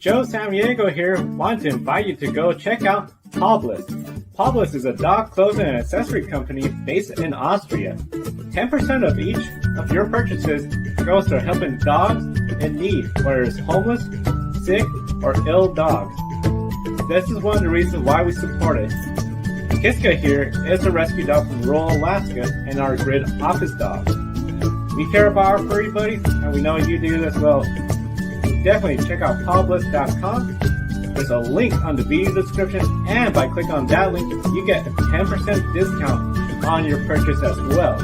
Joe Samaniego here. Want to invite you to go check out Poblis. Poblis is a dog clothing and accessory company based in Austria. 10% of each of your purchases goes to helping dogs in need, whether it's homeless, sick, or ill dogs. This is one of the reasons why we support it. Kiska here is a rescue dog from rural Alaska and our grid office dog. We care about our furry buddies, and we know you do as well. Definitely check out poblis.com. There's a link on the video description, and by clicking on that link, you get a 10% discount on your purchase as well.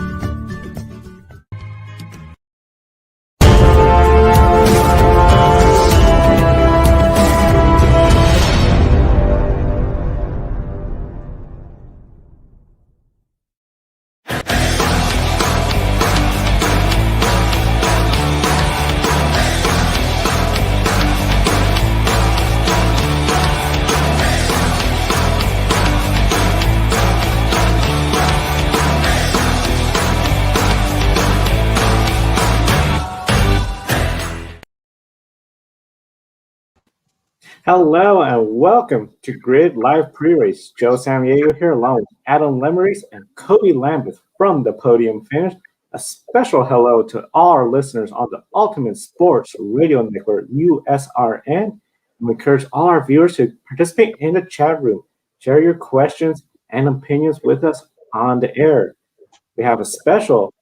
Hello and welcome to Grid Live Pre-Race. Joe Samaniego here along with Adam Lemeries and Cody Lambeth from the Podium Finish. A special hello to all our listeners on the Ultimate Sports Radio Network, USRN. And we encourage all our viewers to participate in the chat room. Share your questions and opinions with us on the air. We have a special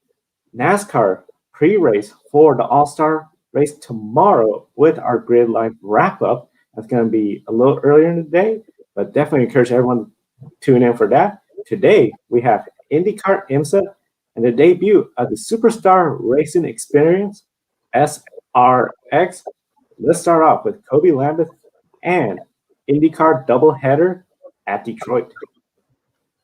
NASCAR pre-race for the All-Star race tomorrow with our Grid Live wrap-up. That's going to be a little earlier in the day, but definitely encourage everyone to tune in for that. Today, we have IndyCar IMSA and the debut of the Superstar Racing Experience, SRX. Let's start off with Cody Lambeth and IndyCar doubleheader at Detroit.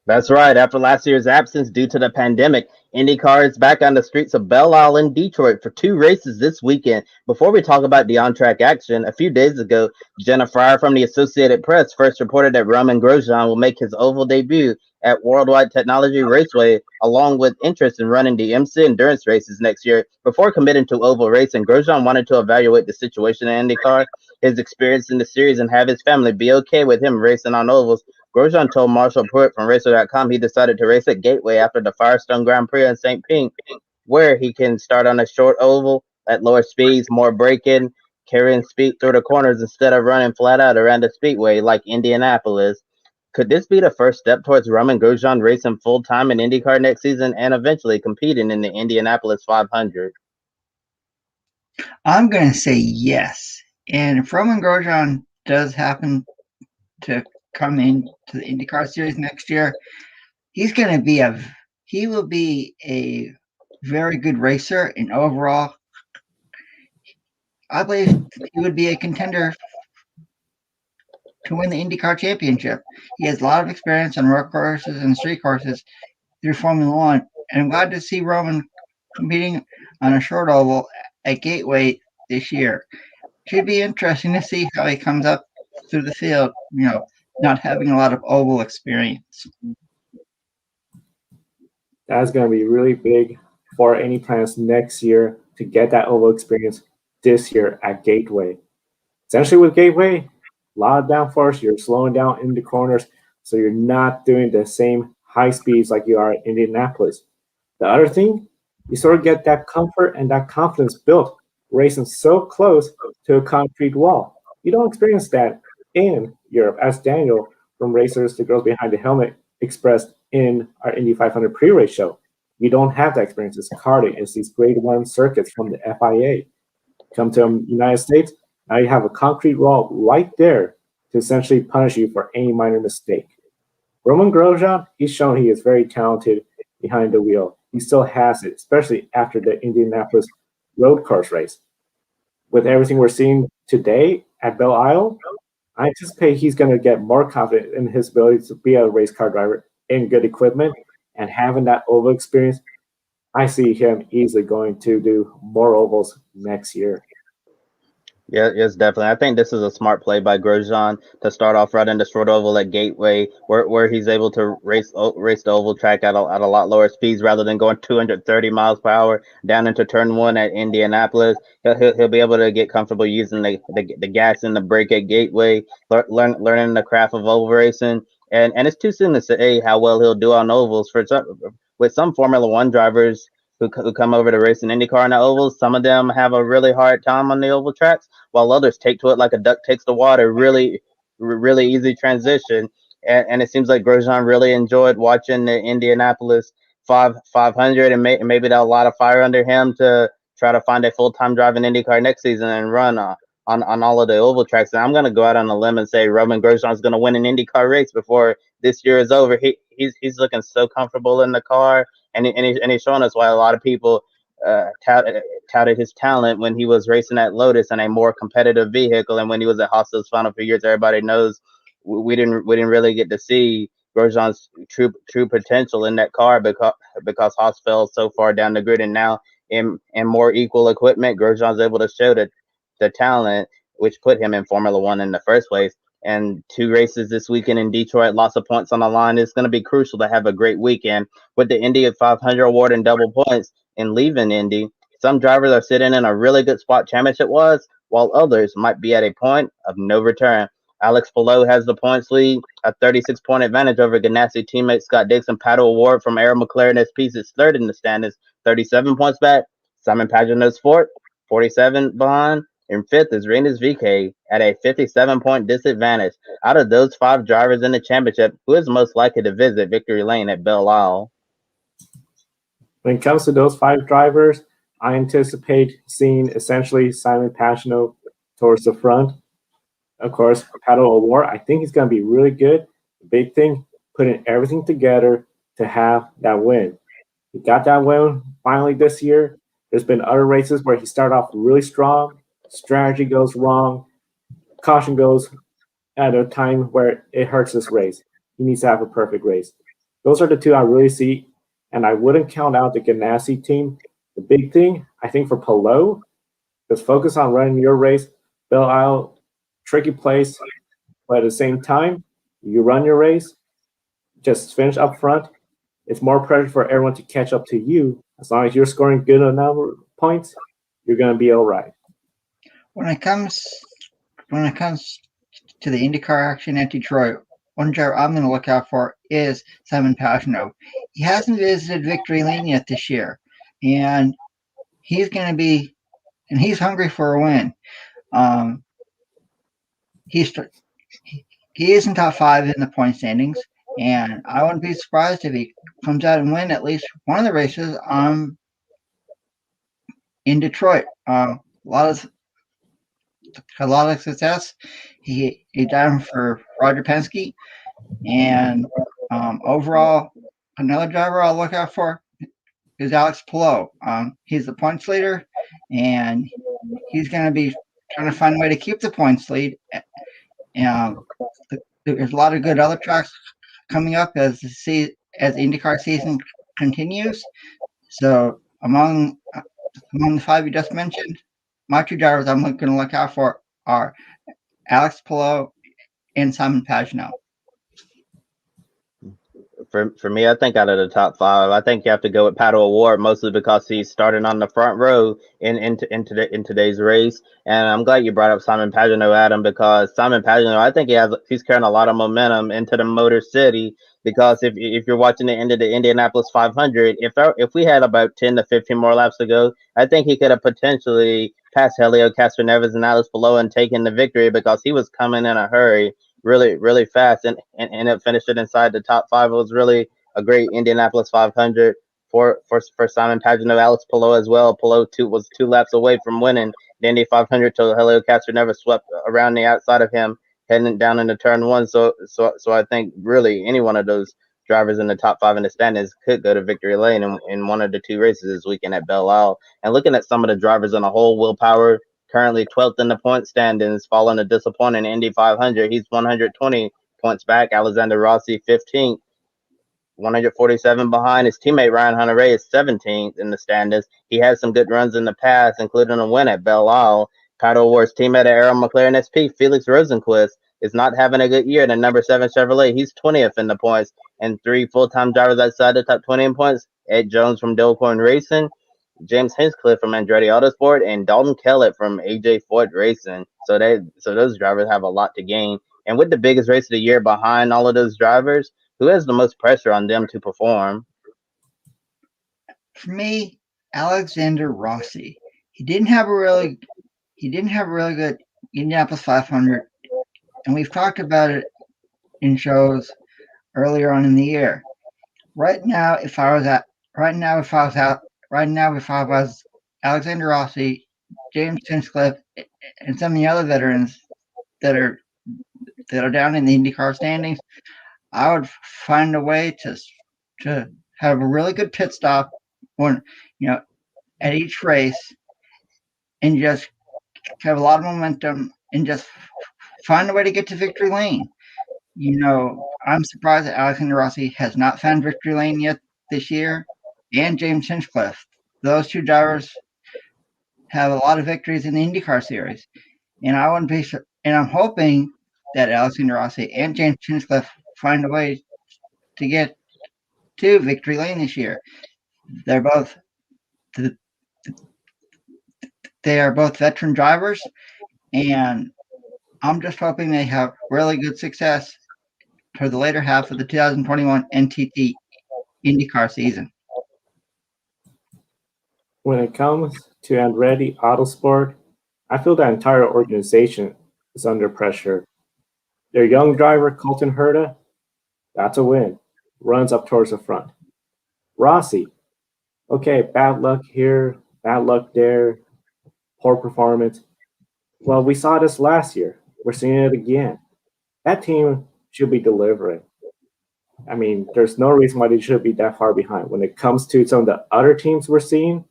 That's right. After last year's absence due to the pandemic, IndyCar is back on the streets of Belle Isle in Detroit for 2 races this weekend. Before we talk about the on-track action, a few days ago, Jenna Fryer from the Associated Press first reported that Romain Grosjean will make his oval debut at Worldwide Technology Raceway, along with interest in running the IMSA endurance races next year. Before committing to oval racing, Grosjean wanted to evaluate the situation in IndyCar, his experience in the series, and have his family be okay with him racing on ovals. Grosjean told Marshall Pruitt from Racer.com he decided to race at Gateway after the Firestone Grand Prix in St. Pete, where he can start on a short oval at lower speeds, more braking, carrying speed through the corners instead of running flat out around the speedway like Indianapolis. Could this be the first step towards Romain Grosjean racing full-time in IndyCar next season and eventually competing in the Indianapolis 500? I'm going to say yes. And if Romain Grosjean does happen to come into the IndyCar series next year, he will be a very good racer, and overall, I believe he would be a contender to win the IndyCar championship. He has a lot of experience on road courses and street courses through Formula One, and I'm glad to see Roman competing on a short oval at Gateway this year. Should be interesting to see how he comes up through the field, not having a lot of oval experience. That's going to be really big for any plans next year to get that oval experience this year at Gateway. Essentially with Gateway, a lot of downforce, you're slowing down in the corners, so you're not doing the same high speeds like you are at Indianapolis. The other thing, you sort of get that comfort and that confidence built racing so close to a concrete wall. You don't experience that in Europe, as Daniel from Racers, the Girls Behind the Helmet, expressed in our Indy 500 pre-race show. You don't have that experience. It's karting. It's these grade 1 circuits from the FIA. Come to the United States, now you have a concrete wall right there to essentially punish you for any minor mistake. Romain Grosjean, he's shown he is very talented behind the wheel. He still has it, especially after the Indianapolis road course race. With everything we're seeing today at Belle Isle, I anticipate he's going to get more confident in his ability to be a race car driver in good equipment and having that oval experience. I see him easily going to do more ovals next year. Yeah, yes, definitely. I think this is a smart play by Grosjean to start off right in the short oval at Gateway, where he's able to race the oval track at a lot lower speeds rather than going 230 miles per hour down into turn one at Indianapolis. He'll be able to get comfortable using the gas and the brake at Gateway, learning the craft of oval racing. And it's too soon to say how well he'll do on ovals. With some Formula One drivers who come over to race an IndyCar on the ovals, some of them have a really hard time on the oval tracks while others take to it like a duck takes to water. Really easy transition. And it seems like Grosjean really enjoyed watching the Indianapolis 500, and maybe that a lot of fire under him to try to find a full time driving IndyCar next season and run on all of the oval tracks. And I'm going to go out on a limb and say Roman Grosjean is going to win an IndyCar race before this year is over. He's looking so comfortable in the car, and he's showing us why a lot of people touted his talent when he was racing at Lotus in a more competitive vehicle, and when he was at Haas those final few years. Everybody knows we didn't really get to see Grosjean's true potential in that car because Haas fell so far down the grid, and now in more equal equipment, Grosjean's able to show the talent which put him in Formula One in the first place. And two races this weekend in Detroit, lots of points on the line. It's going to be crucial to have a great weekend with the Indy 500 award and double points and leaving Indy. Some drivers are sitting in a really good spot championship was, while others might be at a point of no return. Alex Palou has the points lead, a 36-point advantage over Ganassi teammate Scott Dixon. Paddle Award from Aaron McLaren SP is third in the standings, 37 points back. Simon Pagenaud's fourth, 47 behind. And fifth is Rinus VK at a 57-point disadvantage. Out of those five drivers in the championship, who is most likely to visit victory lane at Belle Isle? When it comes to those five drivers, I anticipate seeing essentially Simon Pagenaud towards the front. Of course, Paddle Award, I think he's going to be really good. The big thing, putting everything together to have that win. He got that win finally this year. There's been other races where he started off really strong, strategy goes wrong, caution goes at a time where it hurts this race. He needs to have a perfect race. Those are the two I really see, and I wouldn't count out the Ganassi team. The big thing, I think, for Palou is focus on running your race. Belle Isle, tricky place, but at the same time, you run your race, just finish up front. It's more pressure for everyone to catch up to you. As long as you're scoring good enough points, you're going to be all right. When it comes to the IndyCar action at Detroit, one driver I'm going to look out for is Simon Pagenaud. He hasn't visited victory lane yet this year, and he's hungry for a win. He is in top five in the point standings, and I wouldn't be surprised if he comes out and win at least one of the races in Detroit. A lot of success. He done for Roger Penske, and overall, another driver I'll look out for is Alex Palou. He's the points leader, and he's going to be trying to find a way to keep the points lead. There's a lot of good other tracks coming up as the IndyCar season continues. So among the five you just mentioned, my two drivers I'm going to look out for are Alex Palou and Simon Pagenaud. For me, I think out of the top five, I think you have to go with Paddle Award, mostly because he's starting on the front row in today's race. And I'm glad you brought up Simon Pagenaud, Adam, because Simon Pagenaud, I think he's carrying a lot of momentum into the Motor City. Because if you're watching the end of the Indianapolis 500, if we had about 10 to 15 more laps to go, I think he could have potentially passed Helio Castroneves and Alex Palou and taken the victory because he was coming in a hurry really fast and ended up finishing inside the top five. It was really a great Indianapolis 500 for Simon Pagenaud, Alex Palou as well. Palou was 2 laps away from winning the Indy 500 till Helio Castroneves swept around the outside of him heading down into turn one. So I think really any one of those drivers in the top five in the standings could go to victory lane in one of the two races this weekend at Belle Isle. And looking at some of the drivers in the whole, Will Power currently 12th in the point standings, following a disappointing Indy 500. He's 120 points back. Alexander Rossi 15th, 147 behind. His teammate Ryan Hunter-Reay is 17th in the standings. He had some good runs in the past, including a win at Belle Isle. Paddle Awards teammate at Arrow McLaren SP, Felix Rosenquist, is not having a good year in the number 7 Chevrolet. He's 20th in the points, and 3 full-time drivers outside the top 20 in points: Ed Jones from Delcorn Racing, James Hinchcliffe from Andretti Autosport, and Dalton Kellett from AJ Foyt Racing. So those drivers have a lot to gain. And with the biggest race of the year behind all of those drivers, who has the most pressure on them to perform? For me, Alexander Rossi. He didn't have a really good Indianapolis 500, and we've talked about it in shows earlier on in the year. Right now, if I was Alexander Rossi, James Hinchcliffe, and some of the other veterans that are down in the IndyCar standings, I would find a way to have a really good pit stop at each race, and just have a lot of momentum and just find a way to get to victory lane. I'm surprised that Alexander Rossi has not found victory lane yet this year, and James Hinchcliffe. Those two drivers have a lot of victories in the IndyCar series, and I'm hoping that Alexander Rossi and James Hinchcliffe find a way to get to victory lane this year. They are both veteran drivers, and I'm just hoping they have really good success for the later half of the 2021 NTT IndyCar season. When it comes to Andretti Autosport, I feel that entire organization is under pressure. Their young driver, Colton Herta, that's a win. Runs up towards the front. Rossi, okay, bad luck here, bad luck there, poor performance. Well, we saw this last year. We're seeing it again. That team should be delivering. I mean, there's no reason why they should be that far behind. When it comes to some of the other teams we're seeing,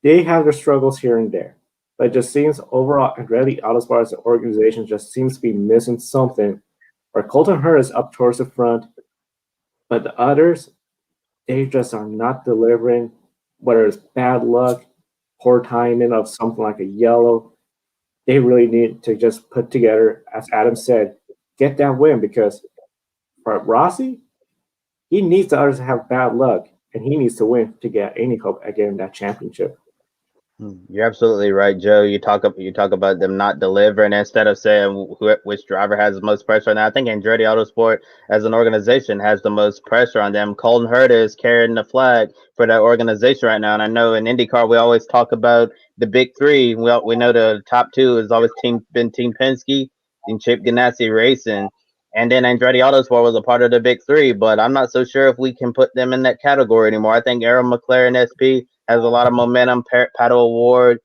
they have their struggles here and there. But it just seems overall, Andretti Autosport as an organization just seems to be missing something. Where Colton Herta is up towards the front, but the others, they just are not delivering, whether it's bad luck, poor timing of something like a yellow. They really need to just put together, as Adam said, get that win, because for Rossi, he needs the others to have bad luck, and he needs to win to get any hope at getting that championship. You're absolutely right, Joe. You talk about them not delivering instead of saying which driver has the most pressure. Now, I think Andretti Autosport as an organization has the most pressure on them. Colton Herta is carrying the flag for that organization right now, and I know in IndyCar we always talk about the big three. We know the top two has always been Team Penske and Chip Ganassi Racing. And then Andretti Autosport was a part of the big three, but I'm not so sure if we can put them in that category anymore. I think Arrow McLaren SP has a lot of momentum. Paddle Award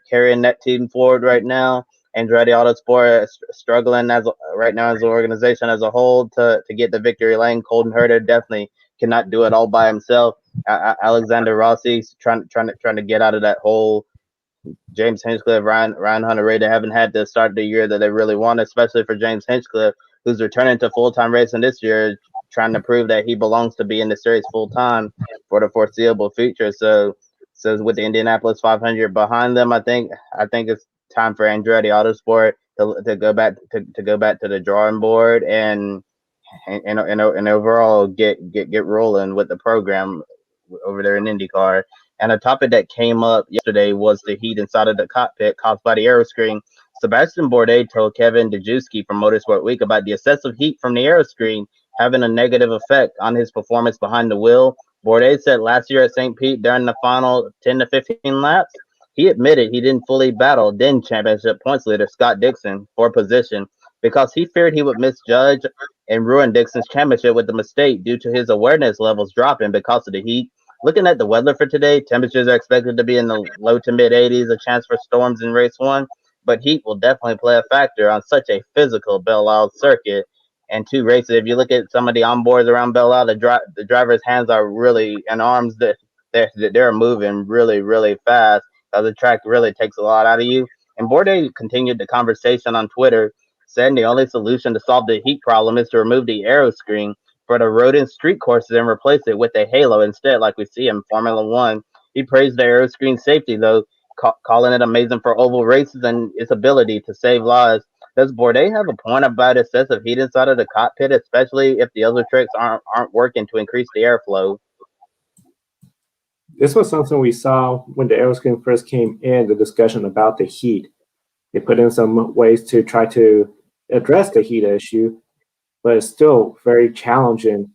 carrying that team forward right now. Andretti Autosport is struggling right now as an organization as a whole to get the victory lane. Colton Herta definitely cannot do it all by himself. Alexander Rossi's trying to get out of that hole. James Hinchcliffe, Ryan Hunter-Reay, they haven't had the start of the year that they really want, especially for James Hinchcliffe, who's returning to full-time racing this year, trying to prove that he belongs to be in the series full-time for the foreseeable future. So with the Indianapolis 500 behind them, I think it's time for Andretti Autosport to go back to the drawing board and overall get rolling with the program over there in IndyCar. And a topic that came up yesterday was the heat inside of the cockpit caused by the aero screen. Sebastian Bourdais told Kevin Dejewski from Motorsport Week about the excessive heat from the aero screen having a negative effect on his performance behind the wheel. Bourdais said last year at St. Pete during the final 10 to 15 laps, he admitted he didn't fully battle then championship points leader Scott Dixon for position because he feared he would misjudge and ruin Dixon's championship with the mistake due to his awareness levels dropping because of the heat. Looking at the weather for today, temperatures are expected to be in the low to mid 80s, a chance for storms in race one, but heat will definitely play a factor on such a physical Belle Isle circuit. And two races, if you look at some of the onboards around Belle Isle, the driver's hands are really, and arms, that they're moving really, really fast. The track really takes a lot out of you. And Bourdais continued the conversation on Twitter, saying the only solution to solve the heat problem is to remove the aero screen for the road and street courses and replace it with a halo instead, like we see in Formula One. He praised the aero screen safety, though. calling it amazing for oval races and its ability to save lives. Does Bourdais have a point about excessive heat inside of the cockpit, especially if the other tricks aren't working to increase the airflow? This was something we saw when the aeroscreen first came in, the discussion about the heat. They put in some ways to try to address the heat issue, but it's still very challenging,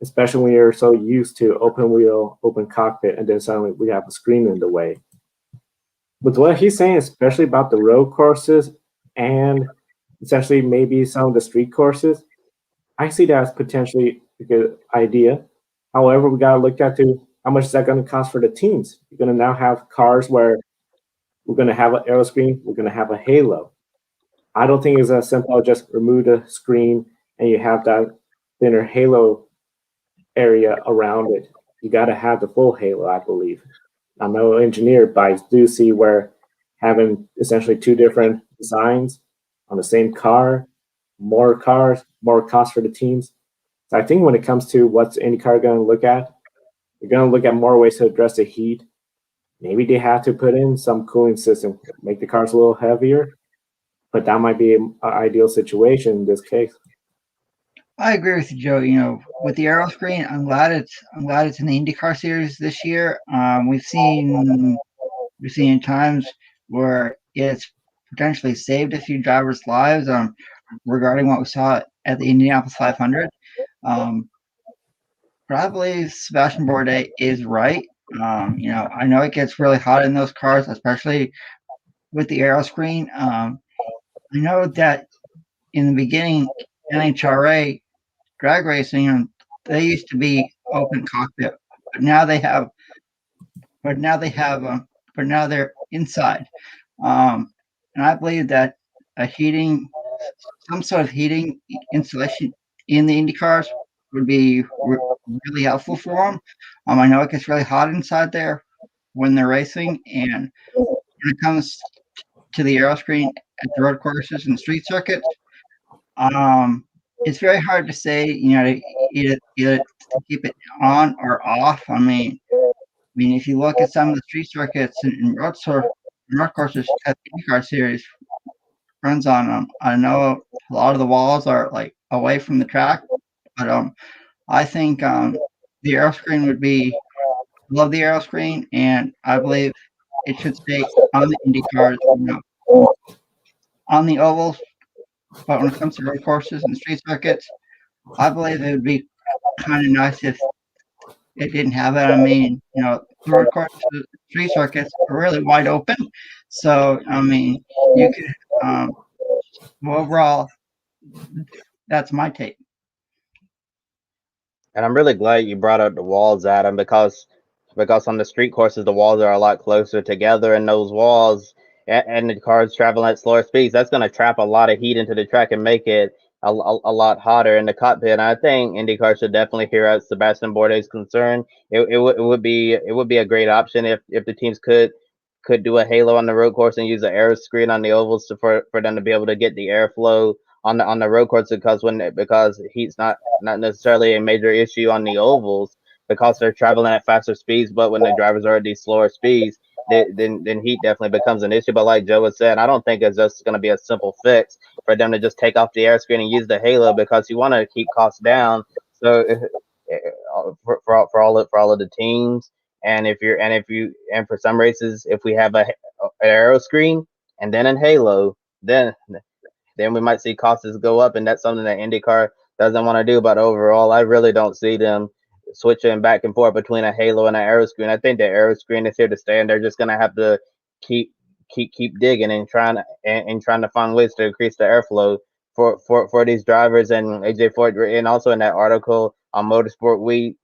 especially when you're so used to open wheel, open cockpit, and then suddenly we have a screen in the way. With what he's saying, especially about the road courses and essentially maybe some of the street courses, I see that as potentially a good idea. However, we got to look at to how much is that going to cost for the teams. You're going to now have cars where we're going to have an aero screen, we're going to have a halo. I don't think it's as simple as just remove the screen and you have that thinner halo area around it. You got to have the full halo, I believe. I'm no engineer, but I do see where having essentially two different designs on the same car, more cars, more cost for the teams. So I think when it comes to what's IndyCar going to look at, they're going to look at more ways to address the heat. Maybe they have to put in some cooling system, make the cars a little heavier, but that might be an ideal situation in this case. I agree with you, Joe. You know, with the aero screen, I'm glad it's in the IndyCar series this year. We've seen times where it's potentially saved a few drivers' lives. Regarding what we saw at the Indianapolis 500. But I believe Sebastian Bourdais is right. You know, I know it gets really hot in those cars, especially with the aero screen. I know that in the beginning, NHRA drag racing, they used to be open cockpit, but now they're inside. And I believe that some sort of heating installation in the Indy cars would be really helpful for them. I know it gets really hot inside there when they're racing, and when it comes to the aero screen at the road courses and street circuits, it's very hard to say, you know, either to keep it on or off. I mean, if you look at some of the street circuits and road courses at the IndyCar series runs on them, I know a lot of the walls are like away from the track, but I think the aero screen would be love the aero screen, and I believe it should stay on the Indy cars, you know, on the ovals. But when it comes to road courses and street circuits, I believe it would be kind of nice if it didn't have it. I mean, you know, the road courses, street circuits are really wide open, so I mean, you could. Overall, that's my take. And I'm really glad you brought up the walls, Adam, because on the street courses the walls are a lot closer together, and those walls and the cars traveling at slower speeds, that's going to trap a lot of heat into the track and make it a lot hotter in the cockpit. And I think IndyCar should definitely hear out Sebastian Bourdais' concern. It would be a great option if the teams could do a halo on the road course and use an air screen on the ovals for them to be able to get the airflow on the road course, because heat's not necessarily a major issue on the ovals because they're traveling at faster speeds. But when the drivers are at these slower speeds, then heat definitely becomes an issue. But like Joe was saying, I don't think it's just going to be a simple fix for them to just take off the air screen and use the halo, because you want to keep costs down. So for all of the teams, and for some races, if we have an aero screen and then in halo, then we might see costs go up, and that's something that IndyCar doesn't want to do. But overall, I really don't see them switching back and forth between a halo and an aero screen. I think the aero screen is here to stay, and they're just gonna have to keep digging and trying to find ways to increase the airflow for these drivers. And AJ Ford, and also in that article on Motorsport Week,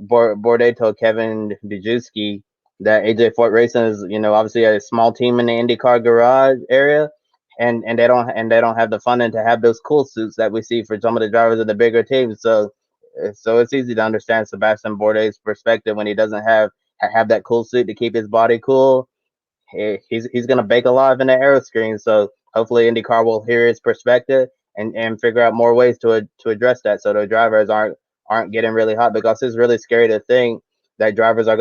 Bourdais told Kevin Dejewski that AJ Fort Racing is, obviously a small team in the IndyCar garage area, and they don't have the funding to have those cool suits that we see for some of the drivers of the bigger teams. So it's easy to understand Sebastian Bourdais' perspective when he doesn't have that cool suit to keep his body cool. He's gonna bake alive in the aero screen. So hopefully IndyCar will hear his perspective and figure out more ways to address that, so the drivers aren't getting really hot, because it's really scary to think that drivers are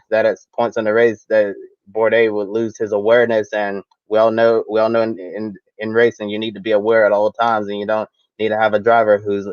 that at points in the race that Bourdais would lose his awareness, and we all know in racing you need to be aware at all times, and you don't need to have a driver who's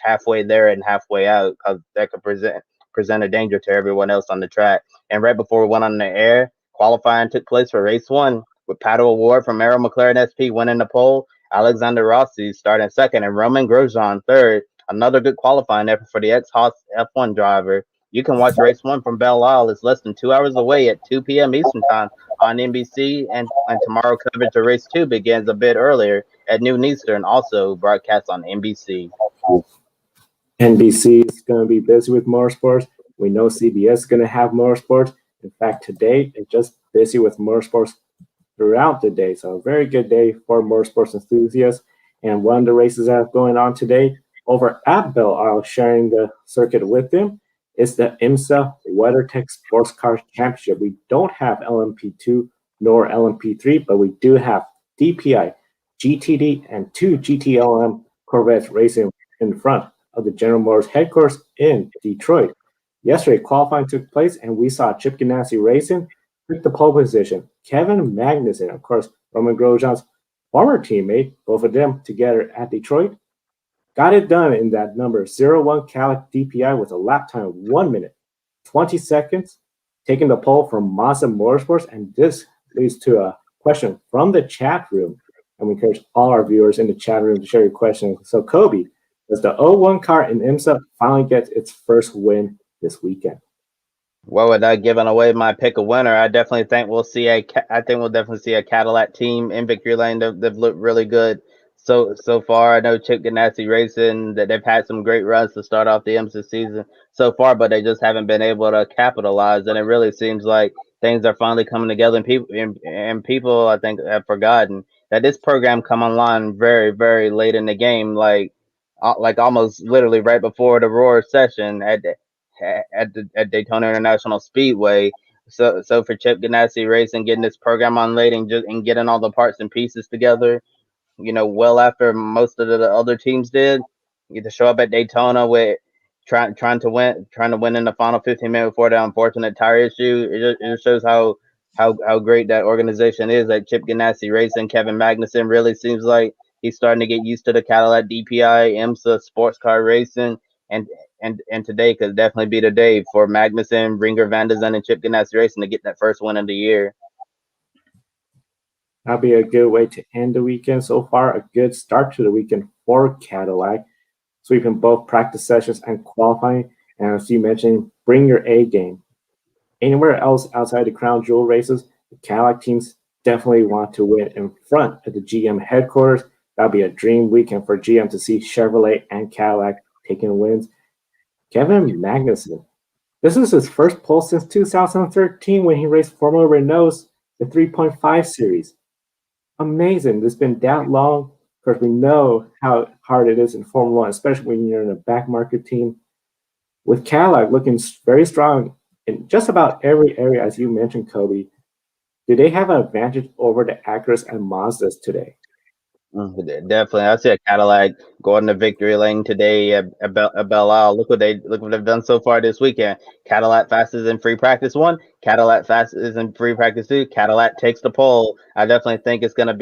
halfway there and halfway out, because that could present a danger to everyone else on the track. And right before we went on the air, qualifying took place for race one, with Pato Award from Arrow McLaren SP winning the pole, Alexander Rossi starting second, and Roman Grosjean third. Another good qualifying effort for the ex-Haas F1 driver. You can watch race one from Belle Isle. It's less than 2 hours away at 2 p.m. Eastern Time on NBC, and tomorrow coverage of race two begins a bit earlier at noon Eastern, also broadcast on NBC. NBC is going to be busy with motorsports. We know CBS is going to have motorsports. In fact, today it's just busy with motorsports throughout the day. So a very good day for motorsports enthusiasts. And one of the races that are going on today over at Belle Isle, sharing the circuit with them, is the IMSA WeatherTech Sports Car Championship. We don't have LMP2 nor LMP3, but we do have DPI, GTD, and two GTLM Corvettes racing in front of the General Motors headquarters in Detroit. Yesterday, qualifying took place, and we saw Chip Ganassi Racing took the pole position. Kevin Magnussen, of course, Roman Grosjean's former teammate, both of them together at Detroit, got it done in that number 01 Cadillac DPI with a lap time of 1 minute, 20 seconds, taking the pole from Mazda Motorsports. And this leads to a question from the chat room. And we encourage all our viewers in the chat room to share your questions. So, Kobe, does the 01 car in IMSA finally get its first win this weekend? Well, without giving away my pick a winner, I definitely think we'll see I think we'll definitely see a Cadillac team in victory lane. They've looked really good so far. I know Chip Ganassi Racing, that they've had some great runs to start off the IMSA season so far, but they just haven't been able to capitalize. And it really seems like things are finally coming together, and people I think have forgotten that this program come online very, very late in the game, like almost literally right before the Roar session at Daytona International Speedway. So for Chip Ganassi Racing getting this program on late, and getting all the parts and pieces together, well after most of the other teams did, you get to show up at Daytona with trying to win in the final 15 minutes before the unfortunate tire issue. It just shows how great that organization is. Like Chip Ganassi Racing, Kevin Magnussen really seems like he's starting to get used to the Cadillac DPI, IMSA sports car racing, and and today could definitely be the day for Magnussen, Ringer Van der Zandt, and Chip Ganassi Racing to get that first win of the year. That'll be a good way to end the weekend. So far, a good start to the weekend for Cadillac, sweeping both practice sessions and qualifying. And as you mentioned, bring your A game. Anywhere else outside the Crown Jewel races, the Cadillac teams definitely want to win in front of the GM headquarters. That'll be a dream weekend for GM to see Chevrolet and Cadillac taking wins. Kevin Magnussen, this is his first pole since 2013 when he raced Formula Renault's the 3.5 series. Amazing. It's been that long. Of course, we know how hard it is in Formula One, especially when you're in a back market team. With Cadillac looking very strong in just about every area, as you mentioned, Kobe, do they have an advantage over the Acuras and Mazdas today? Definitely, I see a Cadillac going to victory lane today at Belle Isle. Look what they've done so far this weekend. Cadillac fastest in free practice one. Cadillac fastest in free practice two. Cadillac takes the pole. I definitely think it's gonna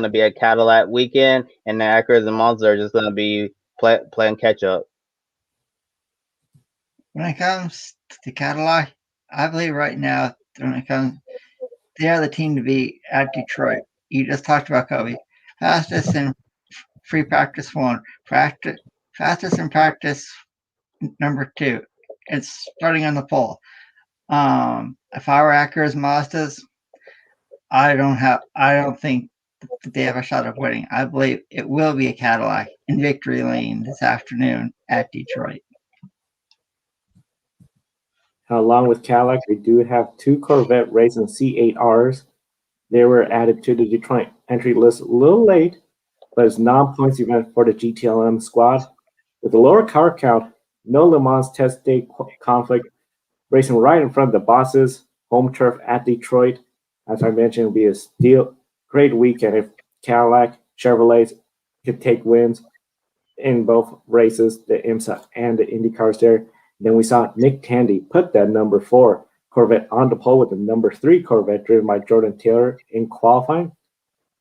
be a Cadillac weekend, and the Acuras and Mazda are just gonna be playing catch up. When it comes to Cadillac, I believe right now, they are the team to be at Detroit. You just talked about Kobe. Fastest in free practice one. Fastest in practice number two. It's starting on the pole. If I were Acuras Mazdas, I don't think that they have a shot of winning. I believe it will be a Cadillac in victory lane this afternoon at Detroit. Along with Cadillac, we do have two Corvette racing C8Rs. They were added to the Detroit entry list a little late, but it's non-points event for the GTLM squad. With a lower car count, no Le Mans test day conflict, racing right in front of the bosses, home turf at Detroit. As I mentioned, it'll be a great weekend if Cadillac, Chevrolet could take wins in both races, the IMSA and the IndyCars there. Then we saw Nick Tandy put that number 4 Corvette on the pole with the number 3 Corvette driven by Jordan Taylor in qualifying.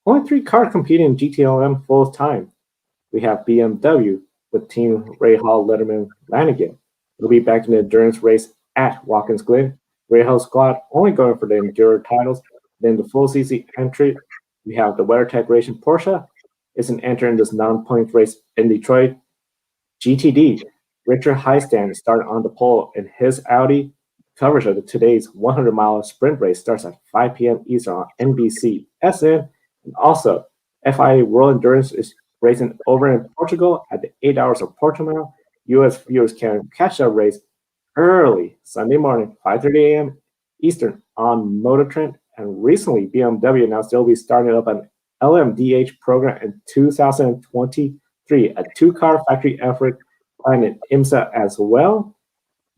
Only 3 cars competing in GTLM full time. We have BMW with Team Rahal Letterman Lanigan. We'll be back in the endurance race at Watkins Glen. Rahal squad only going for the Enduro titles. Then the full CC entry, we have the WeatherTech Racing Porsche. Isn't entering this non-point race in Detroit. GTD, Richard Heistand started on the pole in his Audi. Coverage of today's 100-mile sprint race starts at 5 p.m. Eastern on NBC SN. And also, FIA World Endurance is racing over in Portugal at the 8 hours of Portimao. U.S. viewers can catch that race early Sunday morning, 5:30 a.m. Eastern on Motor Trend. And recently, BMW announced they'll be starting up an LMDH program in 2023, a 2-car factory effort planned in IMSA as well.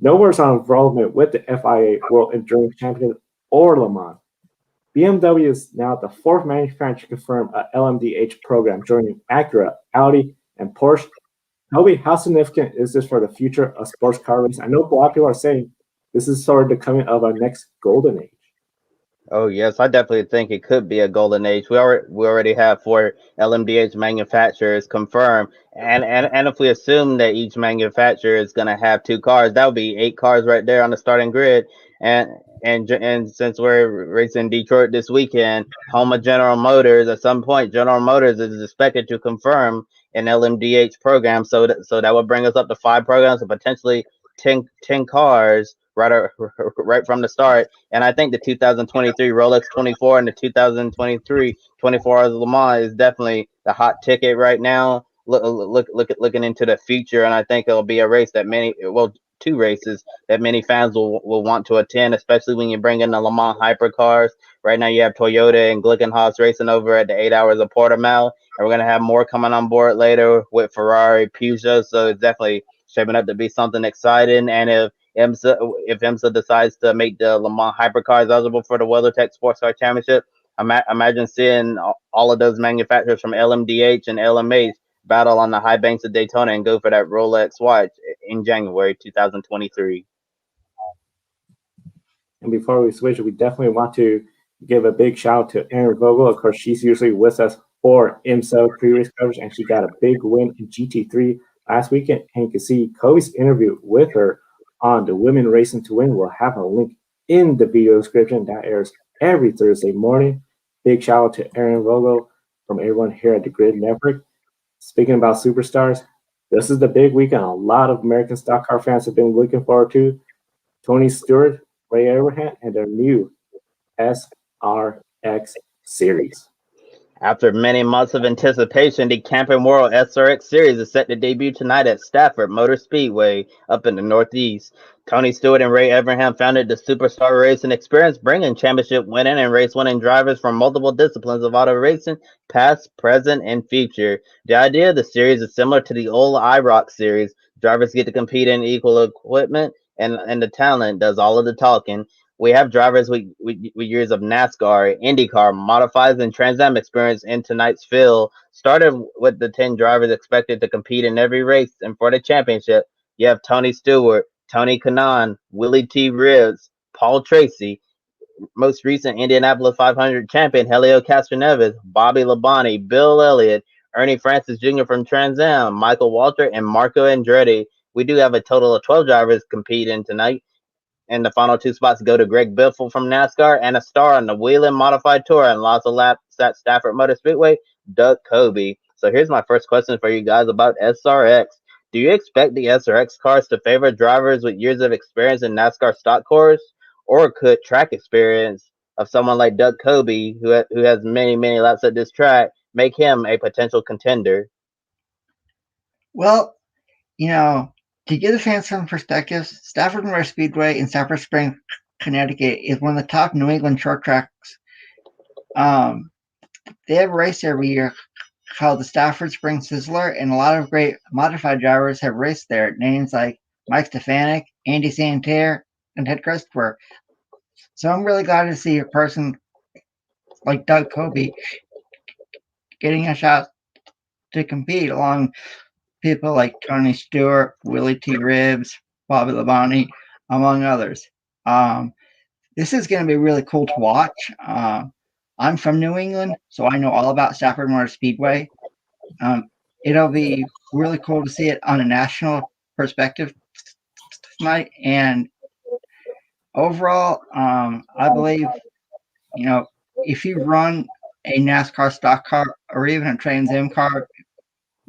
No words on involvement with the FIA World Endurance Championship or Le Mans. BMW is now the 4th manufacturer to confirm a LMDH program, joining Acura, Audi, and Porsche. Toby, how significant is this for the future of sports car racing? I know a lot of people are saying this is sort of the coming of our next golden age. Oh yes, I definitely think it could be a golden age. We already have 4 LMDH manufacturers confirmed, and if we assume that each manufacturer is going to have 2 cars, that would be 8 cars right there on the starting grid. And since we're racing Detroit this weekend, home of General Motors, at some point General Motors is expected to confirm an LMDH program, so that would bring us up to 5 programs and potentially 10 cars right from the start. And I think the 2023 Rolex 24 and the 2023 24 Hours of Le Mans is definitely the hot ticket right now. Looking into the future, and I think it'll be a race that 2 races that many fans will want to attend, especially when you bring in the Le Mans hypercars. Right now, you have Toyota and Glickenhaus racing over at the 8 hours of Portimao, and we're gonna have more coming on board later with Ferrari, Peugeot. So it's definitely shaping up to be something exciting. And if IMSA decides to make the Le Mans hypercars eligible for the WeatherTech Sports Car Championship, imagine seeing all of those manufacturers from LMDH and LMH battle on the high banks of Daytona and go for that Rolex watch in January 2023. And before we switch, we definitely want to give a big shout out to Erin Vogel. Of course, she's usually with us for IMSA pre-race coverage, and she got a big win in GT3 last weekend. And you can see Kobe's interview with her on the Women Racing to Win. We'll have a link in the video description. That airs every Thursday morning. Big shout out to Erin Vogel from everyone here at the Grid Network. Speaking about superstars, this is the big weekend a lot of American stock car fans have been looking forward to. Tony Stewart, Ray Abraham, and their new SRX series. After many months of anticipation, the Camping World SRX Series is set to debut tonight at Stafford Motor Speedway up in the Northeast. Tony Stewart and Ray Abraham founded the Superstar Racing Experience, bringing championship winning and race winning drivers from multiple disciplines of auto racing, past, present, and future. The idea of the series is similar to the old IROC series. Drivers get to compete in equal equipment, and the talent does all of the talking. We have drivers with years of NASCAR, IndyCar, modifieds, and Trans Am experience in tonight's field. Started with the 10 drivers expected to compete in every race, and for the championship, you have Tony Stewart, Tony Kanaan, Willie T. Ribbs, Paul Tracy, most recent Indianapolis 500 champion Helio Castroneves, Bobby Labonte, Bill Elliott, Ernie Francis Jr. from Trans Am, Michael Walter, and Marco Andretti. We do have a total of 12 drivers competing tonight, and the final 2 spots go to Greg Biffle from NASCAR and a star on the Whelen Modified Tour and lots of laps at Stafford Motor Speedway, Doug Coby. So here's my first question for you guys about SRX. Do you expect the SRX cars to favor drivers with years of experience in NASCAR stock cars, or could track experience of someone like Doug Coby, who has many, many laps at this track, make him a potential contender? Well, to give the fans some perspective, Stafford Motor Speedway in Safford Springs, Connecticut is one of the top New England short tracks. They have a race every year called the Stafford Springs Sizzler, and a lot of great modified drivers have raced there. Names like Mike Stefanik, Andy Santerre, and Ted Christopher. So I'm really glad to see a person like Doug Coby getting a shot to compete along people like Tony Stewart, Willie T. Ribbs, Bobby Labonte, among others. This is going to be really cool to watch. I'm from New England, so I know all about Stafford Motor Speedway. It'll be really cool to see it on a national perspective tonight. And overall, I believe, if you run a NASCAR stock car or even a Trans Am car,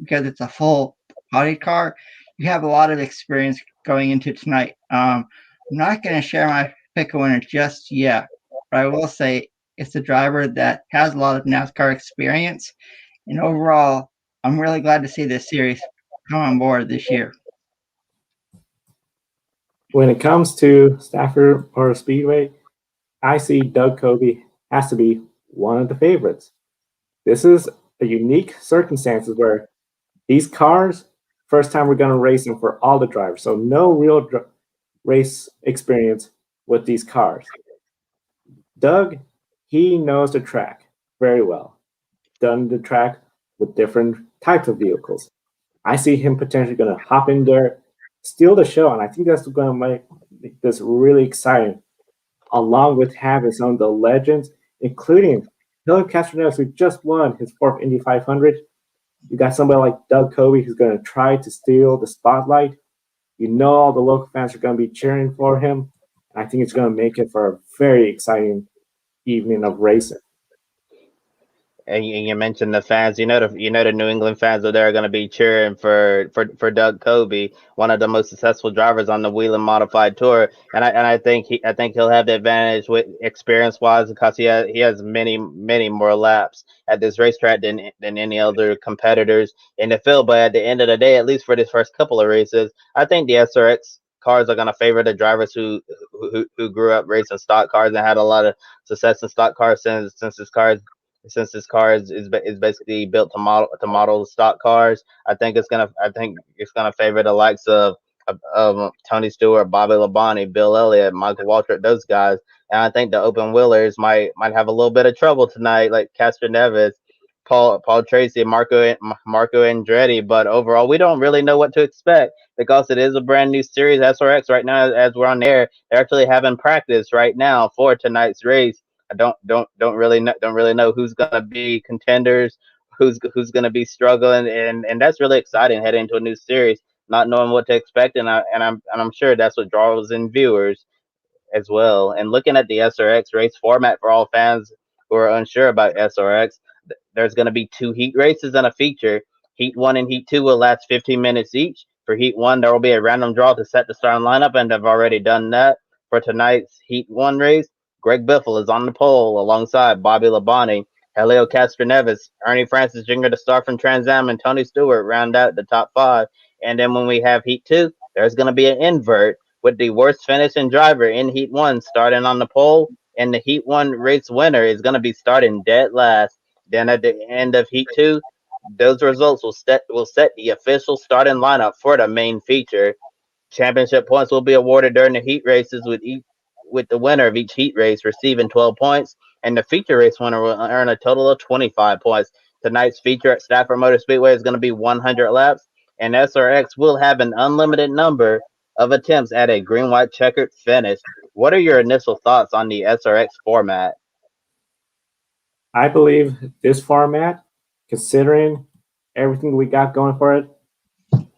because it's a full bodied car, you have a lot of experience going into tonight. I'm not going to share my pick a winner just yet, but I will say it's a driver that has a lot of NASCAR experience. And overall, I'm really glad to see this series come on board this year. When it comes to Stafford or Speedway, I see Doug Coby has to be one of the favorites. This is a unique circumstances where these cars, first time we're going to race them for all the drivers. So no real race experience with these cars. Doug, he knows the track very well. Done the track with different types of vehicles. I see him potentially going to hop in there, steal the show, and I think that's going to make this really exciting. Along with having some of the legends, including Dylan Castroneves, who just won his fourth Indy 500. You got somebody like Doug Coby who's going to try to steal the spotlight. You know all the local fans are going to be cheering for him. And I think it's going to make it for a very exciting evening of racing. And you mentioned the fans. The New England fans are there going to be cheering for Doug Coby, one of the most successful drivers on the Whelen Modified Tour. And I think he'll have the advantage with experience wise because he has many more laps at this racetrack than any other competitors in the field. But at the end of the day, at least for this first couple of races, I think the SRX cars are going to favor the drivers who grew up racing stock cars and had a lot of success in stock cars since this car is basically built to model stock cars. I think it's gonna favor the likes of Tony Stewart, Bobby Labonte, Bill Elliott, Michael Waltrip, those guys. And I think the open wheelers might have a little bit of trouble tonight, like Castroneves, Paul Tracy, Marco Andretti. But overall, we don't really know what to expect because it is a brand new series. SRX right now, as we're on the air, they're actually having practice right now for tonight's race. I don't really know who's gonna be contenders, who's gonna be struggling, and that's really exciting heading into a new series, not knowing what to expect, and I'm sure that's what draws in viewers as well. And looking at the SRX race format for all fans who are unsure about SRX, there's going to be 2 heat races and a feature. Heat 1 and Heat 2 will last 15 minutes each. For Heat 1, there will be a random draw to set the starting lineup, and I've already done that. For tonight's Heat 1 race, Greg Biffle is on the pole alongside Bobby Labonte, Helio Castroneves, Ernie Francis Jr., the star from Trans Am, and Tony Stewart round out the top 5. And then when we have Heat 2, there's going to be an invert with the worst finishing driver in Heat 1 starting on the pole, and the Heat 1 race winner is going to be starting dead last. Then at the end of Heat 2, those results will set the official starting lineup for the main feature. Championship points will be awarded during the heat races with the winner of each heat race receiving 12 points, and the feature race winner will earn a total of 25 points. Tonight's feature at Stafford Motor Speedway is going to be 100 laps, and SRX will have an unlimited number of attempts at a green-white checkered finish. What are your initial thoughts on the SRX format? I believe this format, considering everything we got going for it,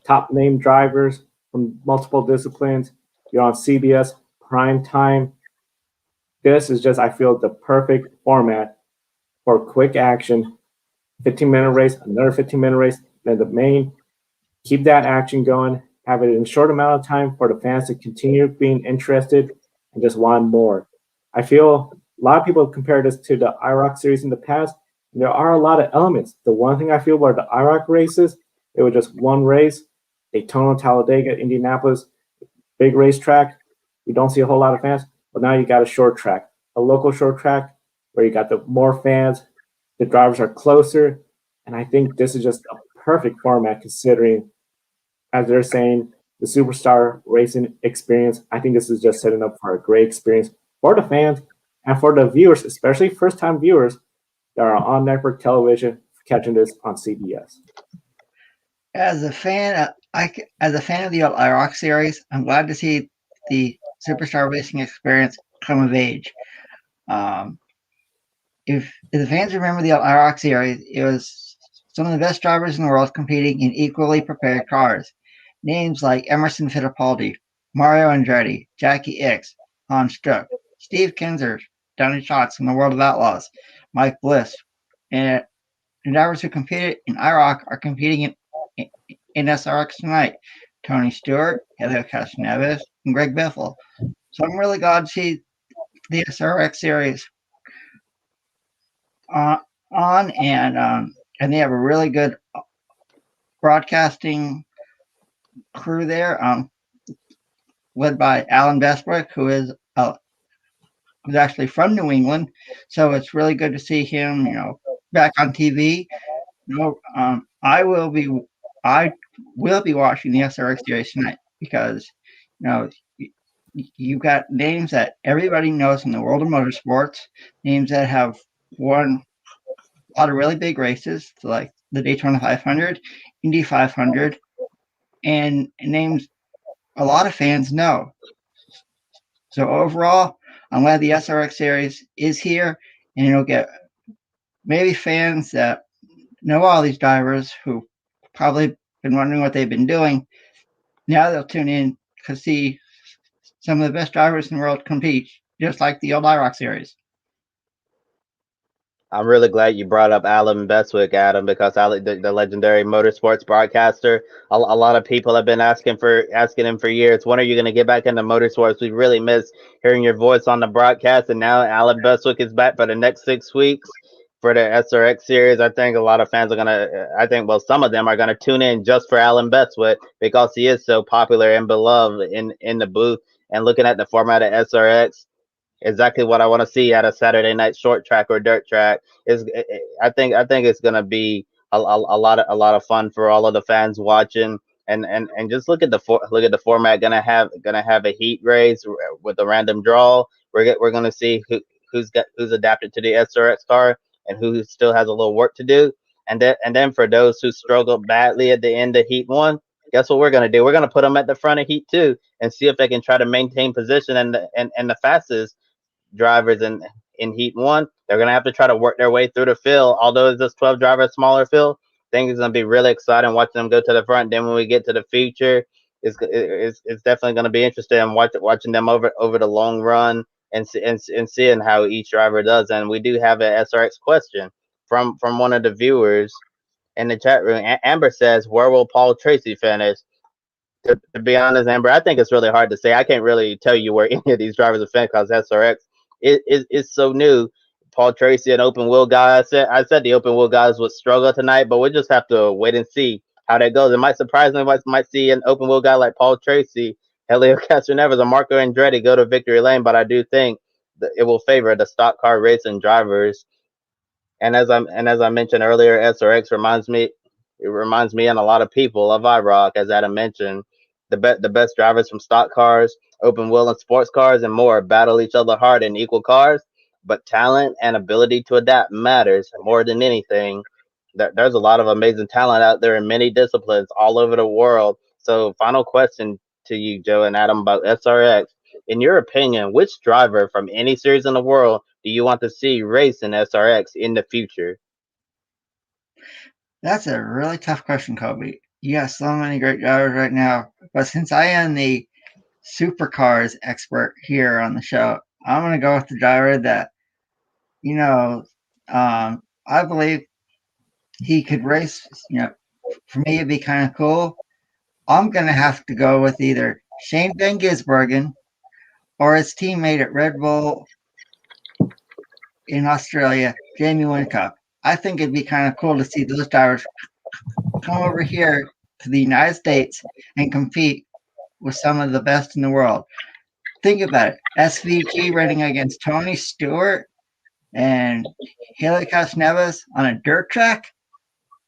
top name drivers from multiple disciplines, you're on CBS prime time. This is just, I feel, the perfect format for quick action. 15-minute race, another 15-minute race, then the main. Keep that action going. Have it in a short amount of time for the fans to continue being interested and just want more. I feel a lot of people compare this to the IROC series in the past. And there are a lot of elements. The one thing I feel about the IROC races, it was just one race, Daytona, Talladega, Indianapolis, big racetrack. You don't see a whole lot of fans. But now you got a short track, a local short track where you got the more fans, the drivers are closer, and I think this is just a perfect format considering, as they're saying, the superstar racing experience. I think this is just setting up for a great experience for the fans and for the viewers, especially first-time viewers that are on network television catching this on CBS. As a fan of the old IROC series, I'm glad to see the superstar racing experience come of age. If the fans remember the IROC series, it was some of the best drivers in the world competing in equally prepared cars. Names like Emerson Fittipaldi, Mario Andretti, Jackie Ickx, Hans Struck, Steve Kinzer, Donny Schatz from the World of Outlaws, Mike Bliss, and drivers who competed in IROC are competing in SRX tonight. Tony Stewart, Helio Castroneves, and Greg Biffle. So I'm really glad to see the SRX series on, and they have a really good broadcasting crew there, led by Alan Bestwick, who is who's actually from New England. So it's really good to see him, back on TV. I will be watching the SRX series tonight because you've got names that everybody knows in the world of motorsports, names that have won a lot of really big races, like the Daytona 500, Indy 500, and names a lot of fans know. So overall, I'm glad the SRX series is here, and it'll get maybe fans that know all these drivers who probably been wondering what they've been doing. Now they'll tune in to see some of the best drivers in the world compete, just like the old IROC series. I'm really glad you brought up Alan Bestwick, Adam, because the legendary motorsports broadcaster. A lot of people have been asking him for years. When are you going to get back into motorsports? We really miss hearing your voice on the broadcast, and now Alan Bestwick is back for the next 6 weeks for the SRX series. I think a lot of fans are gonna. Some of them are gonna tune in just for Alan Bestwick because he is so popular and beloved in the booth. And looking at the format of SRX, exactly what I want to see at a Saturday night short track or dirt track. I think it's gonna be a lot of fun for all of the fans watching. And just look at the format. Gonna have a heat race with a random draw. We're gonna see who's adapted to the SRX car and who still has a little work to do. And then for those who struggled badly at the end of heat one, guess what we're gonna do? We're gonna put them at the front of heat two and see if they can try to maintain position and the fastest drivers in heat one. They're gonna have to try to work their way through the field. Although it's just 12 drivers smaller field, I think it's gonna be really exciting watching them go to the front. Then when we get to the future, it's definitely gonna be interesting watching them over the long run and seeing how each driver does. And we do have an SRX question from one of the viewers in the chat room. Amber says, "Where will Paul Tracy finish?" To be honest, Amber, I think it's really hard to say. I can't really tell you where any of these drivers are finished because SRX is so new. Paul Tracy, an open wheel guy. I said the open wheel guys would struggle tonight, but we'll just have to wait and see how that goes. It might surprise me. Might see an open wheel guy like Paul Tracy, Helio Castroneves, or Marco Andretti go to victory lane, but I do think that it will favor the stock car racing drivers. And as I mentioned earlier, SRX reminds me and a lot of people of IROC, as Adam mentioned. The best drivers from stock cars, open wheel and sports cars, and more battle each other hard in equal cars. But talent and ability to adapt matters more than anything. There's a lot of amazing talent out there in many disciplines all over the world. So, final question to you, Joe and Adam, about SRX. In your opinion, which driver from any series in the world do you want to see race in SRX in the future? That's a really tough question, Kobe. You got so many great drivers right now, but since I am the supercars expert here on the show, I'm going to go with the driver that, I believe he could race. For me, it'd be kind of cool. I'm going to have to go with either Shane Van Gisbergen or his teammate at Red Bull in Australia, Jamie Whincup. I think it'd be kind of cool to see those drivers come over here to the United States and compete with some of the best in the world. Think about it. SVG running against Tony Stewart and Helio Castroneves on a dirt track.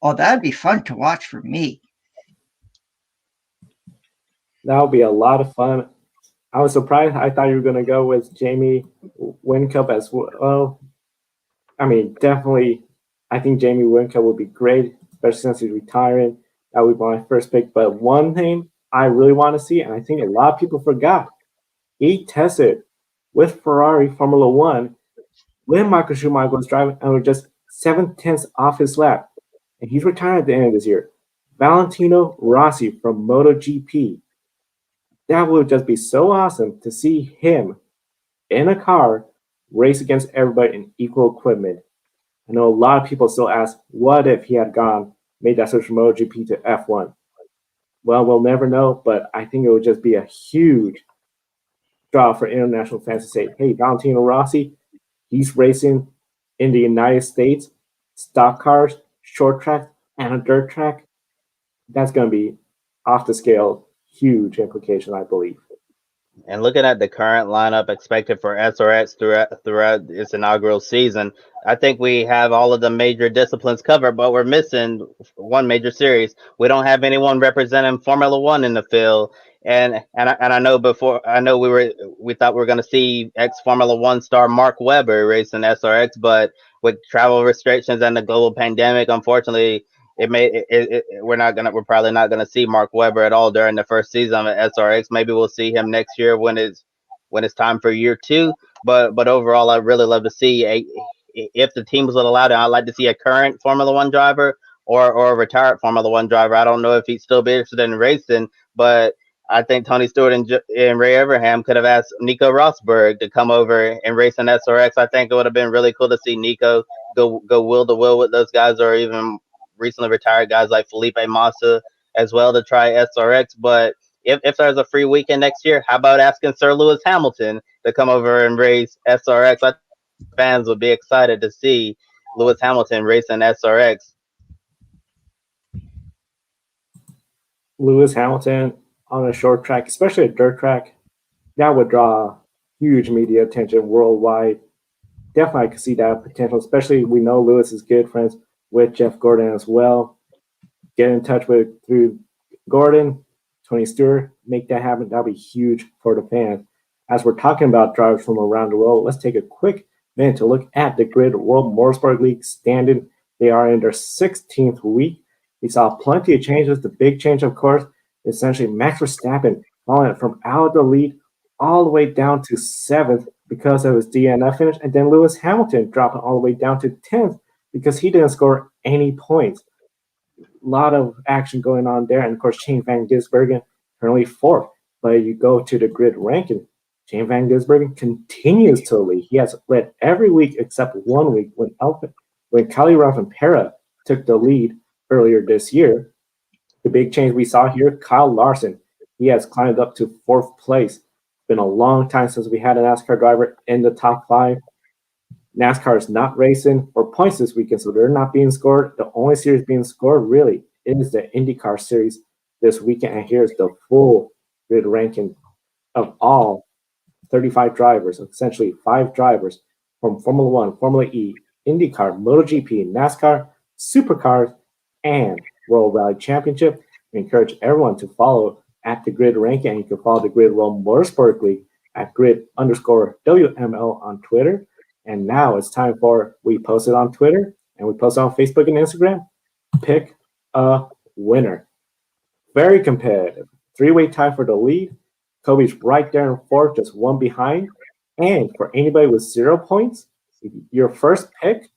Oh, that'd be fun to watch for me. That would be a lot of fun. I was surprised. I thought you were going to go with Jamie Whincup as well. I mean, definitely, I think Jamie Whincup would be great, especially since he's retiring. That would be my first pick. But one thing I really want to see, and I think a lot of people forgot, he tested with Ferrari Formula One when Michael Schumacher was driving and was just 7/10 off his lap. And he's retiring at the end of this year. Valentino Rossi from MotoGP. That would just be so awesome to see him in a car race against everybody in equal equipment. I know a lot of people still ask, what if he had made that switch from MotoGP to F1? Well, we'll never know, but I think it would just be a huge draw for international fans to say, hey, Valentino Rossi, he's racing in the United States, stock cars, short track, and a dirt track. That's going to be off the scale, huge implication, I believe. And looking at the current lineup expected for SRX throughout its inaugural season, I think we have all of the major disciplines covered, but we're missing one major series. We don't have anyone representing Formula One in the field. And I know we thought we were going to see ex Formula One star Mark Webber racing SRX, but with travel restrictions and the global pandemic, unfortunately, we're probably not gonna see Mark Webber at all during the first season of SRX. Maybe we'll see him next year when it's time for year two. But overall, I'd really love to see if the teams will allow it. I'd like to see a current Formula One driver or a retired Formula One driver. I don't know if he'd still be interested in racing, but I think Tony Stewart and Ray Everham could have asked Nico Rosberg to come over and race in SRX. I think it would have been really cool to see Nico go wheel to wheel with those guys, or even recently retired guys like Felipe Massa as well to try SRX. But if there's a free weekend next year, how about asking Sir Lewis Hamilton to come over and race SRX? I think fans would be excited to see Lewis Hamilton racing SRX. Lewis Hamilton on a short track, especially a dirt track, that would draw huge media attention worldwide. Definitely, I could see that potential, especially we know Lewis is good friends with Jeff Gordon as well. Get in touch with through Gordon, Tony Stewart, make that happen. That'll be huge for the fans. As we're talking about drivers from around the world, let's take a quick minute to look at the Grid World Motorsport League standing. They are in their 16th week. We saw plenty of changes. The big change, of course, essentially Max Verstappen falling from out of the lead all the way down to 7th because of his DNF finish, and then Lewis Hamilton dropping all the way down to 10th because he didn't score any points. A lot of action going on there, and of course, Shane Van Gisbergen currently 4th. But you go to the grid ranking, Shane Van Gisbergen continues to lead. He has led every week except 1 week when Kalle Rovanperä took the lead earlier this year. The big change we saw here, Kyle Larson, he has climbed up to 4th place. Been a long time since we had a NASCAR driver in the top 5. NASCAR is not racing for points this weekend, so they're not being scored. The only series being scored really is the IndyCar series this weekend. And here's the full grid ranking of all 35 drivers, essentially 5 drivers from Formula One, Formula E, IndyCar, MotoGP, NASCAR, Supercars, and World Rally Championship. We encourage everyone to follow at the grid ranking, and you can follow the Grid World Motorsport League at grid_WML on Twitter. And now it's time for, we post it on Twitter and we post it on Facebook and Instagram. Pick a winner. Very competitive. 3-way tie for the lead. Kobe's right there in 4th, just 1 behind. And for anybody with 0 points, your first pick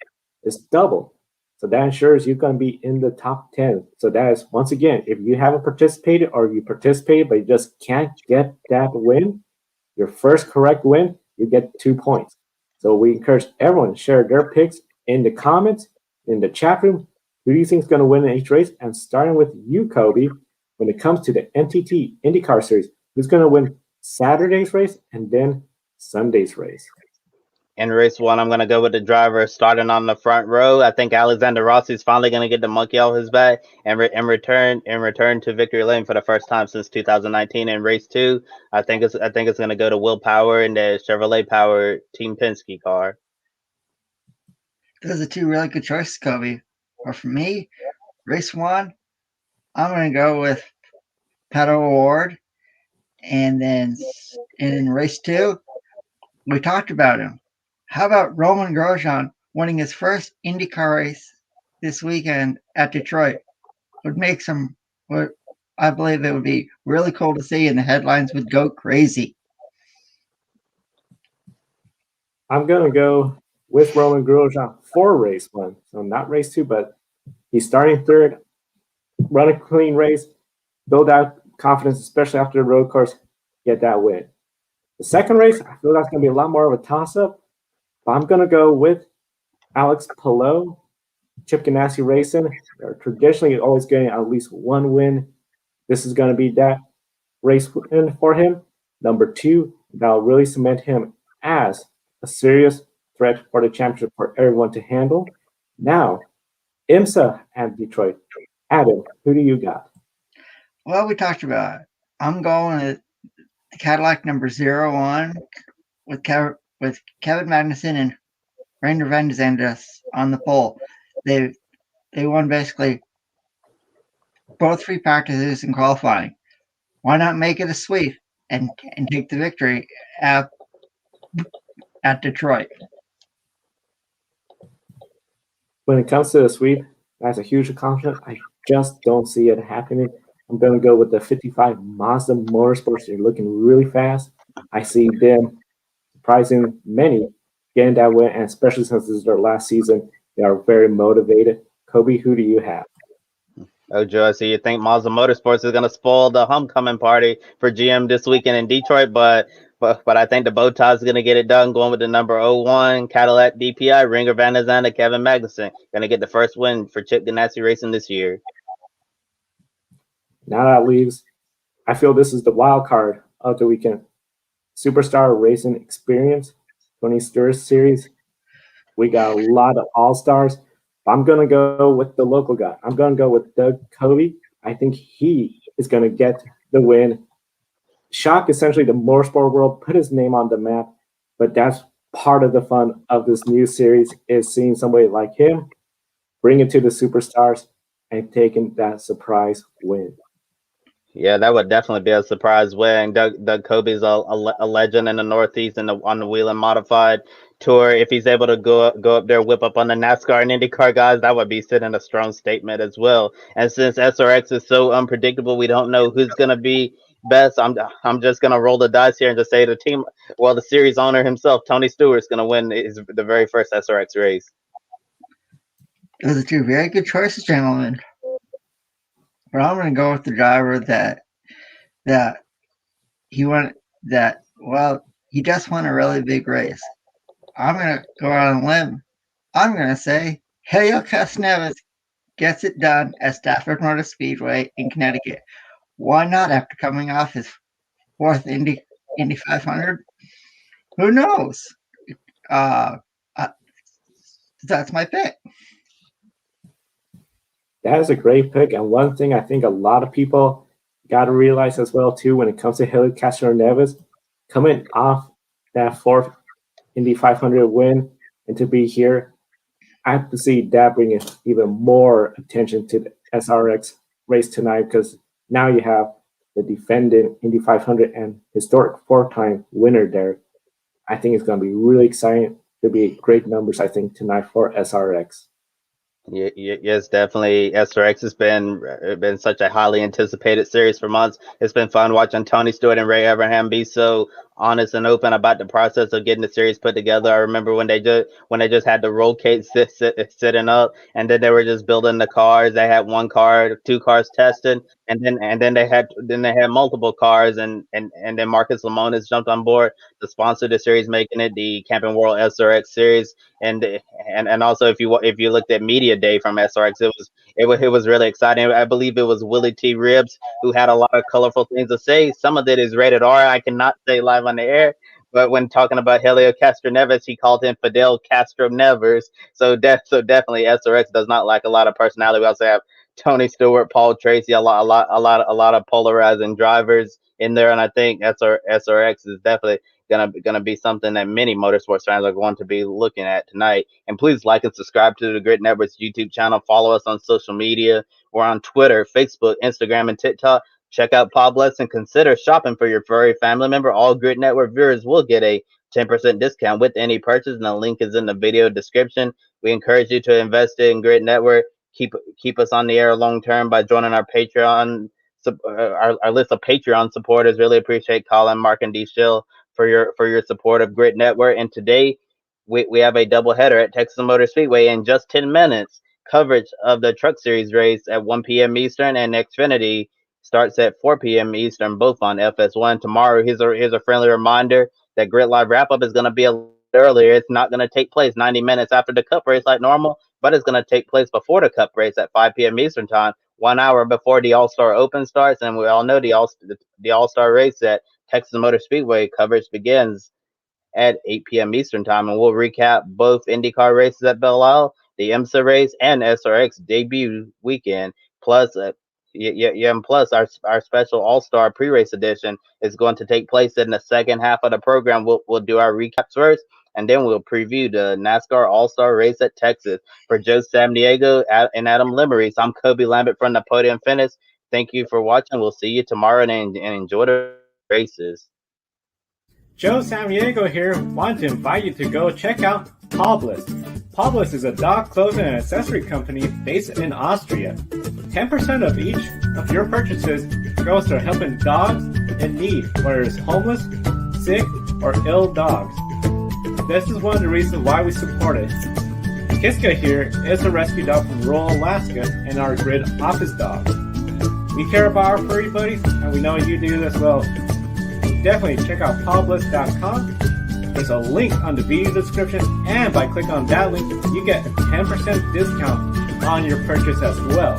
is double. So that ensures you're going to be in the top 10. So that is, once again, if you haven't participated or you participated but you just can't get that win, your first correct win, you get 2 points. So we encourage everyone to share their picks in the comments, in the chat room. Who do you think is going to win in each race? And starting with you, Kobe, when it comes to the NTT IndyCar Series, who's going to win Saturday's race and then Sunday's race? In race 1, I'm going to go with the driver starting on the front row. I think Alexander Rossi is finally going to get the monkey off his back and return to victory lane for the first time since 2019. In race 2, I think it's going to go to Will Power in the Chevrolet powered Team Penske car. Those are 2 really good choices, Kobe. Or for me, race 1, I'm going to go with Pato O'Ward. And then in race 2, we talked about him. How about Roman Grosjean winning his first IndyCar race this weekend at Detroit? I believe it would be really cool to see, and the headlines would go crazy. I'm gonna go with Roman Grosjean for race one. So not race two, but he's starting third, run a clean race, build out confidence, especially after the road course, get that win. The second race, I feel that's gonna be a lot more of a toss-up, but I'm gonna go with Alex Palou, Chip Ganassi Racing. They're traditionally always getting at least one win. This is gonna be that race win for him. Number two, that'll really cement him as a serious threat for the championship for everyone to handle. Now, IMSA and Detroit. Adam, who do you got? Well, we talked about it. I'm going with the Cadillac number 01 with Kevin Magnussen and Rainer Van Zandes on the pole. They won basically both free practices in qualifying. Why not make it a sweep and take the victory at Detroit? When it comes to the sweep, that's a huge accomplishment. I just don't see it happening. I'm going to go with the 55 Mazda Motorsports. They're looking really fast. I see them surprising many getting that win, and especially since this is their last season, they are very motivated. Kobe, who do you have? Oh, Joe, so you think Mazda Motorsports is going to spoil the homecoming party for GM this weekend in Detroit, but I think the bow tie is going to get it done, going with the number 01 Cadillac DPI, Ringer Van der Zandt, and Kevin Magnussen. Going to get the first win for Chip Ganassi Racing this year. Now that leaves, I feel this is the wild card of the weekend. Superstar Racing Experience, Tony Stewart Series. We got a lot of all-stars. I'm going to go with the local guy. I'm going to go with Doug Covey. I think he is going to get the win. Shock essentially the motorsport world, put his name on the map, but that's part of the fun of this new series is seeing somebody like him bring it to the superstars and taking that surprise win. Yeah, that would definitely be a surprise win. Doug Kobe's a legend in the Northeast and on the Whelen Modified Tour. If he's able to go up there, whip up on the NASCAR and IndyCar guys, that would be sending a strong statement as well. And since SRX is so unpredictable, we don't know who's gonna be best. I'm just gonna roll the dice here and just say the team. Well, the series owner himself, Tony Stewart's gonna win the very first SRX race. Those are two very good choices, gentlemen. But I'm going to go with the driver that he just won a really big race. I'm going to go out on a limb. I'm going to say Helio Castroneves gets it done at Stafford Motor Speedway in Connecticut. Why not after coming off his fourth Indy 500? Who knows? That's my pick. That is a great pick. And one thing I think a lot of people got to realize as well, too, when it comes to Helio Castroneves, coming off that fourth Indy 500 win and to be here, I have to see that bringing even more attention to the SRX race tonight because now you have the defending Indy 500 and historic four-time winner there. I think it's going to be really exciting. There'll be great numbers, I think, tonight for SRX. Yes, definitely. SRX has been such a highly anticipated series for months. It's been fun watching Tony Stewart and Ray Abraham be so honest and open about the process of getting the series put together. I remember when they just had the roll cage sitting up, and then they were just building the cars. They had one car, two cars tested, and then they had multiple cars, and then Marcus Lemonis jumped on board to sponsor the series, making it the Camping World SRX series. And also if you looked at media day from SRX, it was really exciting. I believe it was Willie T. Ribbs who had a lot of colorful things to say. Some of it is rated R. I cannot say live on the air, but when talking about Helio Castroneves, he called him Fidel Castro Nevers. So definitely SRX does not lack a lot of personality. We also have Tony Stewart, Paul Tracy, a lot of polarizing drivers in there, and I think SRX is definitely gonna be something that many motorsports fans are going to be looking at tonight. And please like and subscribe to the Grid Network's YouTube channel. Follow us on social media. We're on Twitter, Facebook, Instagram, and TikTok. Check out Podbless and consider shopping for your furry family member. All Grid Network viewers will get a 10% discount with any purchase, and the link is in the video description. We encourage you to invest in Grid Network. Keep us on the air long term by joining our Patreon. Our list of Patreon supporters. Really appreciate Colin, Mark, and D. Shill for your support of Grid Network. And today we have a doubleheader at Texas Motor Speedway in just 10 minutes. Coverage of the Truck Series race at 1 p.m. Eastern, and Xfinity starts at 4 p.m. Eastern, both on FS1 tomorrow. Here's a friendly reminder that Grid Live wrap up is going to be a little earlier. It's not going to take place 90 minutes after the Cup race like normal, but it's going to take place before the Cup race at 5 p.m. Eastern time, 1 hour before the All-Star Open starts. And we all know the All-Star race at Texas Motor Speedway coverage begins at 8 p.m. Eastern time, and we'll recap both IndyCar races at Belle Isle, the IMSA race, and SRX debut weekend. Plus, and plus our special All-Star pre-race edition is going to take place in the second half of the program. We'll do our recaps first, and then we'll preview the NASCAR All-Star race at Texas. For Joe Samdiego and Adam Limery, I'm Kobe Lambert from the Podium Finish. Thank you for watching. We'll see you tomorrow, and enjoy the races. Joe Samdiego here. Want to invite you to go check out Poblis. Poblis is a dog clothing and accessory company based in Austria. 10% of each of your purchases goes to helping dogs in need, whether it's homeless, sick, or ill dogs. This is one of the reasons why we support it. Kiska here is a rescue dog from rural Alaska and our grid office dog. We care about our furry buddies, and we know you do as well. Definitely check out Poblis.com. There's a link on the video description, and by clicking on that link, you get a 10% discount on your purchase as well.